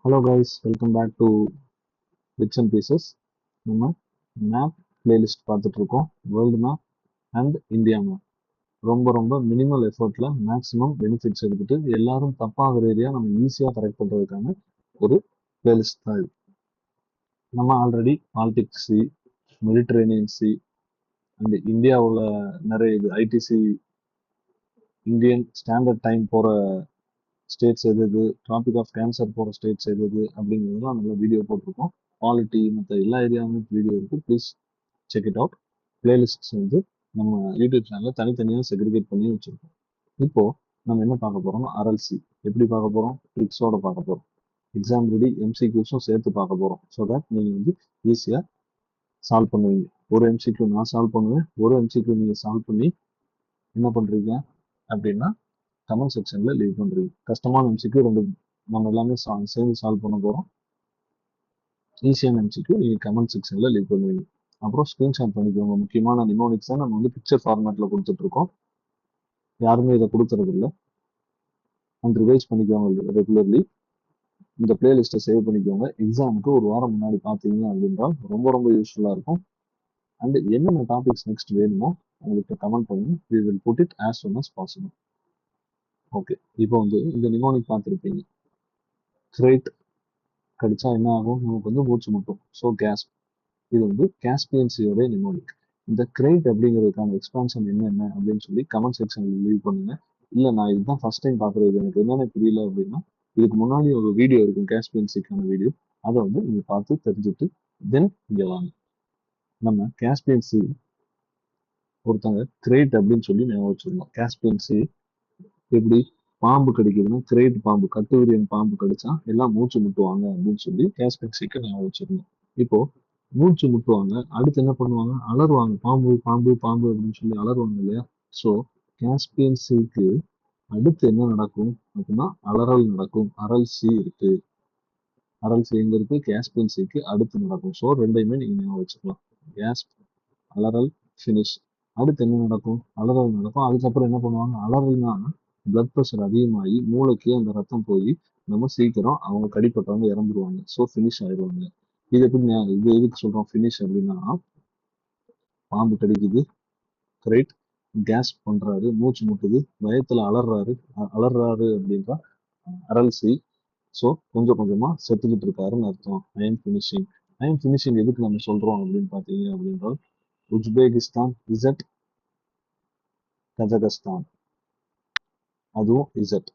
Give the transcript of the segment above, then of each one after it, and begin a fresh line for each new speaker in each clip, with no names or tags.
Hello guys, welcome back to bits and pieces. நம்ம map playlist பார்த்துட்டு இருக்கோம். World map and India map. ரொம்ப ரொம்ப மினிமல் எஃபர்ட்ல மேக்ஸிமம் பெனிஃபிட்ஸ் எடுத்துட்டு எல்லாரும் தப்பாகிற ஏரியா நம்ம ஈஸியாக கரெக்ட் பண்ணுறதுக்கான ஒரு பிளேலிஸ்ட் தான் இது. நம்ம already politics C, Mediterranean C and இந்தியாவில் நிறைய இது ஐடிசி, இந்தியன் ஸ்டாண்டர்ட் டைம் போகிற ஸ்டேட்ஸ் எது எது, ட்ராபிக் ஆஃப் கேன்சர் போகிற ஸ்டேட்ஸ் எது எது அப்படிங்கிறதுலாம் நல்ல வீடியோ போட்டிருக்கோம். குவாலிட்டி மற்ற எல்லா ஏரியாவுமே வீடியோ இருக்குது. Please check it out. Playlists நம்ம யூடியூப் சேனலில் தனித்தனியாக செக்ரிகேட் பண்ணி வச்சுருக்கோம். இப்போது நம்ம என்ன பார்க்க போகிறோம்னா RLC எப்படி பார்க்க போகிறோம், ட்ரிக்ஸோட பார்க்க போகிறோம். எக்ஸாம் ரெடி MCQஸும் சேர்த்து பார்க்க போகிறோம். ஸோ தட் நீங்கள் ஈஸியாக சால்வ் பண்ணுவீங்க. ஒரு MCQ நான் சால்வ் பண்ணுவேன், ஒரு MCQ நீங்கள் சால்வ் பண்ணி என்ன பண்ணுறீங்க அப்படின்னா கமெண்ட் செக்ஷனில் லீவ் பண்ணுறீங்க. கஷ்டமான MCQ ரெண்டு நம்ம எல்லாமே சேர்ந்து சால்வ் பண்ண போகிறோம். ஈஸியான MCQ நீங்கள் கமெண்ட் செக்ஷனில் லீவ் பண்ணுவீங்க. அப்புறம் ஸ்க்ரீன்ஷாட் பண்ணிக்கோங்க. முக்கியமான நிமோனிக்ஸை நம்ம பிக்சர் ஃபார்மேட்டில் கொடுத்துட்ருக்கோம். யாருமே இதை கொடுத்துறது இல்லை. அண்ட் ரிவைஸ் பண்ணிக்கோங்க ரெகுலர்லி. இந்த பிளேலிஸ்ட்டை சேவ் பண்ணிக்கோங்க. எக்ஸாமுக்கு ஒரு வாரம் முன்னாடி பார்த்தீங்க அப்படின்றால் ரொம்ப ரொம்ப யூஸ்ஃபுல்லாக இருக்கும். அண்ட் என்னென்ன டாபிக்ஸ் நெக்ஸ்ட் வேணுமோ உங்களுக்கு கமெண்ட் பண்ணி we will put it as soon as possible. Okay, இப்போ இந்த நிமோனிக் பார்த்துருப்பீங்க. கிரேட் கடிச்சா என்ன ஆகும், நமக்கு மூச்சு முட்டும். ஸோ கேஸ், இது காஸ்பியன்சியோட நிமோனிக். இந்த கிரேட் அப்படிங்கிறதுக்கான எக்ஸ்பான்ஷன் என்னென்ன அப்படின்னு சொல்லி கமெண்ட் செக்ஷனில் லீவ் பண்ணுங்க. இல்லை நான் இதுதான் ஃபர்ஸ்ட் டைம் பார்க்குறது, எனக்கு என்னென்ன புரியல அப்படின்னா இதுக்கு முன்னாடி ஒரு வீடியோ இருக்கும் காஸ்பியன்சிக்கான வீடியோ, அதை நீங்கள் பார்த்து தெரிஞ்சுட்டு தென் இங்கே வாங்க. நம்ம காஸ்பியன்சி ஒருத்தங்க கிரேட் அப்படின்னு சொல்லி ஞாபகம் வச்சிருந்தோம். காஸ்பியன்சி எப்படி பாம்பு கடிக்குதுன்னா கிரேட் பாம்பு, கட்டுவிரியன் பாம்பு கடிச்சா எல்லாம் மூச்சு முட்டுவாங்க அப்படின்னு சொல்லி காஸ்பியன்சிக்கு ஞாபகம் வச்சிருந்தோம். இப்போ மூச்சு முட்டுவாங்க, அடுத்து என்ன பண்ணுவாங்க, அலறுவாங்க. பாம்பு பாம்பு பாம்பு அப்படின்னு சொல்லி அலறுவாங்க இல்லையா? ஸோ காஸ்பியன்சிக்கு அடுத்து என்ன நடக்கும் அப்படின்னா அலறல் நடக்கும். அரல்சி இருக்கு. அரல்சி எங்க இருக்கு, காஸ்பியன்சிக்கு அடுத்து நடக்கும். ஸோ ரெண்டையுமே நீங்க ஞாபகம் வச்சுக்கலாம். கேஸ் அலறல் ஃபினிஷ். அடுத்து என்ன நடக்கும், அலறல் நடக்கும். அதுக்கப்புறம் என்ன பண்ணுவாங்க, அலறல்னா பிளட் ப்ரெஷர் அதிகமாகி மூளைக்கு அந்த ரத்தம் போய் நம்ம சீக்கிரம் அவங்க கடிப்பட்டவங்க இறந்துருவாங்க. ஸோ ஃபினிஷ் ஆயிடுவாங்க. இது எப்படி இது எதுக்கு சொல்றோம் ஃபினிஷ் அப்படின்னா, பாம்பு கடிக்குது, கிரேட் கேஸ் பண்றாரு, மூச்சு முட்டுது, பயத்துல அலறாரு அப்படின்றா அரல்சி. ஸோ கொஞ்சம் கொஞ்சமா செத்துக்கிட்டு இருக்காருன்னு அர்த்தம். ஐஎம் ஃபினிஷிங் எதுக்கு நம்ம சொல்றோம் அப்படின்னு பார்த்தீங்க அப்படின்றால் உஸ்பெகிஸ்தான் இசட், கஜகஸ்தான் அதுவும் இசட்.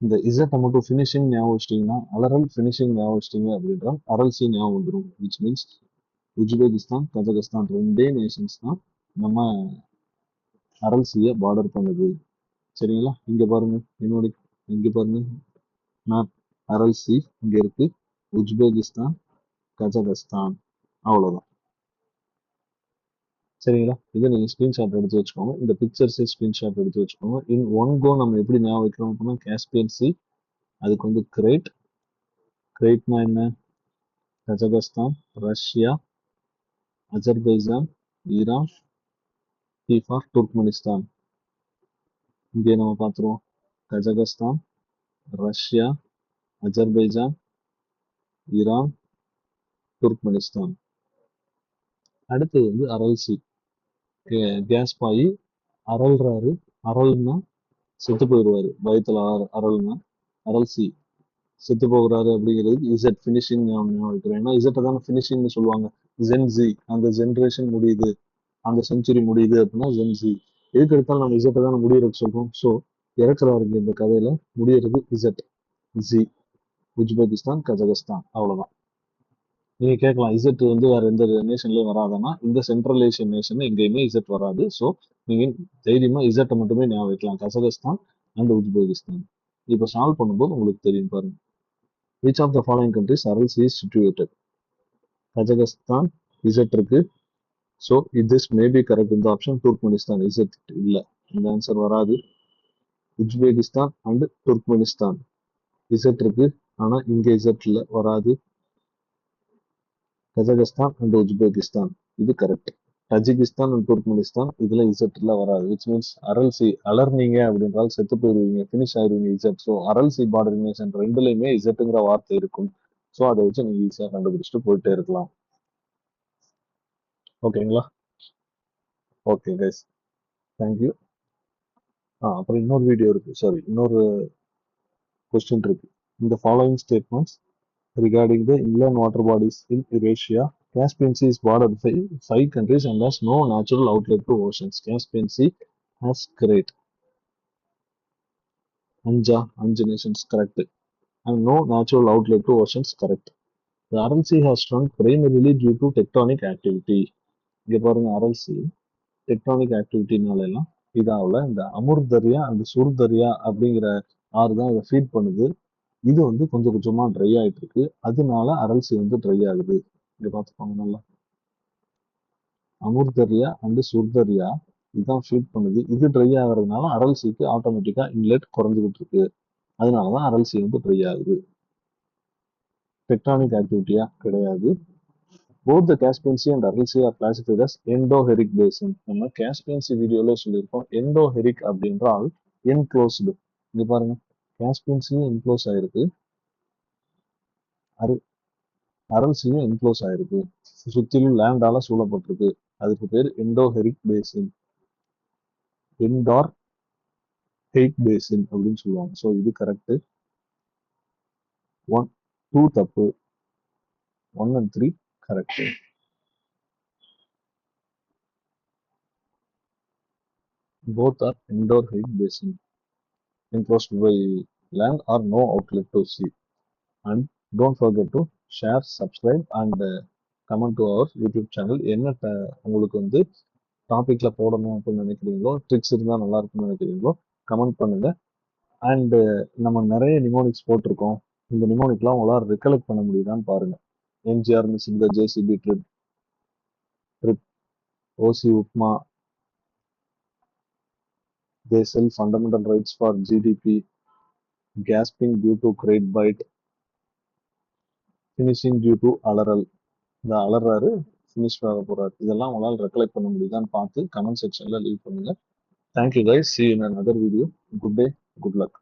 இந்த இசட்டை மட்டும் ஃபினிஷிங் ஞாபகம் வச்சிட்டிங்கன்னா, அலறல் ஃபினிஷிங் ஞாபகம் வச்சிட்டிங்க அப்படின்றால் அரல்சி ஞாபகம் வந்துடும். விச் மீன்ஸ் உஸ்பெகிஸ்தான் கஜகஸ்தான் ரெண்டே நேஷன்ஸ் தான் நம்ம அரல்சியை பார்டர் பண்ணுது. சரிங்களா? இங்க பாருங்க, என்னோட இங்க பாருங்க மேப். அரல்சி இங்க இருக்கு, உஸ்பெகிஸ்தான் கஜகஸ்தான், அவ்வளவுதான். சரிங்களா? இதை நீங்க ஸ்கிரீன்ஷாட் எடுத்து வச்சுக்கோங்க. இந்த பிக்சர்ஸே ஸ்கிரீன்ஷாட் எடுத்து வச்சுக்கோங்க. இன் ஒன் கோ நம்ம எப்படி ஞாபகம் வைக்கிறோம் அப்படின்னா காஸ்பியன் சி, அதுக்கு கிரேட். கிரேட்னா என்ன, Kazakhstan, Russia, Azerbaijan, Iran, T for Turkmenistan. இங்கே நம்ம பார்த்துருவோம் Kazakhstan, Russia, Azerbaijan, Iran, Turkmenistan. அடுத்து அரல்சி, கேஸ் பாயி அரல்றாரு. அரல்னா செத்து போயிடுவாரு, பயத்துல அரல்னா அரல்சி செத்து போகிறாரு அப்படிங்கிறது இசட் ஃபினிஷிங் ஞாபகம் வைக்கிறேன். ஏன்னா இசட்டை தானே ஃபினிஷிங்னு சொல்லுவாங்க. ஜென்சி, அந்த ஜென்ரேஷன் முடியுது, அந்த செஞ்சுரி முடியுது அப்படின்னா ஜென்சி. எதுக்கு எடுத்தாலும் நம்ம இசட்டை தானே முடியறதுக்கு சொல்றோம். ஸோ இறக்குறாரு இந்த கதையில, முடியறது இசட். ஜி, உஸ்பெகிஸ்தான் கஜகஸ்தான், அவ்வளவுதான். நீங்க கேட்கலாம் இசட் வேற எந்த நேஷன்லயும் வராதுன்னா, இந்த சென்ட்ரல் ஏஷியன் நேஷன் எங்கேயுமே இசட் வராது. ஸோ நீங்க தைரியமா இசட்டை மட்டுமே ஞாபகம் வைக்கலாம், கஜகஸ்தான் அண்ட் உஸ்பெகிஸ்தான். இப்போ சால்வ் பண்ணும்போது உங்களுக்கு தெரியும் பாருங்க. Which of the following countries RLC is situated? Kazakhstan Z இருக்கு. So this may be correct in the option. Turkmenistan Z இல்ல, இந்த ஆன்சர் வராது. உஸ்பெகிஸ்தான் அண்ட் துர்க்மெனிஸ்தான் இசட் இருக்கு, ஆனா இங்க இசட் இல்ல, வராது. கஜகஸ்தான் அண்ட் உஸ்பெகிஸ்தான் இது கரெக்ட். தஜிகிஸ்தான் அண்ட் துர்க்மெனிஸ்தான் இதுல இசட்ல வராது. விச் மீன்ஸ் அரல்சி அலர்னீங்க அப்படின்றால் செத்து போயிருவீங்க, ஃபினிஷ் ஆயிருவீங்க இசட். ஸோ அரல்சி பார்டர் நேஷன் ரெண்டுலையுமே இசட்டுங்கிற வார்த்தை இருக்கும். ஸோ அதை வச்சு நீங்க ஈஸியா கண்டுபிடிச்சிட்டு போயிட்டே இருக்கலாம். ஓகேங்களா? Okay guys, thank you. அப்புறம் இன்னொரு வீடியோ இருக்கு, சாரி இன்னொரு கொஸ்டின் இருக்கு. இந்த following statements regarding the inland water bodies in Eurasia, Caspian Sea is bordered by 5 countries and has no natural outlet to oceans. Caspian Sea has great Anja nations, correct, and no natural outlet to oceans, correct. The Aral Sea has shrunk primarily due to tectonic activity. இங்க பாருங்க, Atal C tectonic ஆக்டிவிட்டினால எல்லாம் இதாகல. இந்த Amur Dariya and sure தரியா அப்படிங்கிற ஆறு தான் இதை feet பண்ணுது. இது வந்து கொஞ்சம் கொஞ்சமா ட்ரை ஆயிட்டு இருக்கு, அதனால அடல் சி வந்து ட்ரை ஆகுது. இங்க பார்த்துக்கோங்க நல்லா, அமுர் தரியா அண்ட் சுர் தரியா இதுதான் ஃபீட் பண்ணுது. இது ட்ரை ஆகிறதுனால அடல் சிக்கு ஆட்டோமேட்டிக்கா இன்லெட் குறைஞ்சிக்கிட்டு இருக்கு, அதனாலதான் அடல் சி வந்து ட்ரை ஆகுது. டெக்டானிக் ஆக்டிவிட்டியா கிடையாது. Both the Caspian Sea and Aral Sea are classified as endorheic basin. நம்ம Caspian Sea வீடியோல சொல்லியிருக்கோம். endorheic அப்படின்றால் enclosed. இங்க பாருங்க, Caspian Sea enclose ஆயிருக்கு, அடல் சீயும் என்க்ளோஸ் ஆயிருக்கு, சுத்திலும் லேண்டால சூழப்பட்டிருக்கு. அதுக்கு பேர் எண்டோஹெரிக் பேசின், என்டார்ஹெயிக் பேசின் அப்படின்னு சொல்லுவாங்க. ஸோ இது கரெக்ட். 2 தப்பு, 1 and 3 correct. Both are endorheic basin, enclosed by land or no outlet to sea. And don't forget to share, subscribe and comment to our YouTube channel. என்ன உங்களுக்கு வந்து டாபிக்ல போடணும் அப்படின்னு நினைக்கிறீங்களோ, ட்ரிக்ஸ் இருந்தால் நல்லா இருக்கும்னு நினைக்கிறீங்களோ கமெண்ட் பண்ணுங்க. அண்டு நம்ம நிறைய நிமோனிக்ஸ் போட்டிருக்கோம். இந்த நிமோனிக்லாம் உங்களால் ரிகலெக்ட் பண்ண முடியுதான்னு பாருங்க. MGR missing the JCB trip, OC upma, they sell fundamental rights for GDP, gasping due to crate bite, finishing due to அலறல். இந்த அலறாரு, ஃபினிஷ் ஆக போறாரு. இதெல்லாம் உங்களால் ரெக்கலெக்ட் பண்ண முடியுதான்னு பார்த்து கமெண்ட் செக்ஷன்ல லீவ் பண்ணுங்க. Thank you guys, see you in another video. Good day, good luck.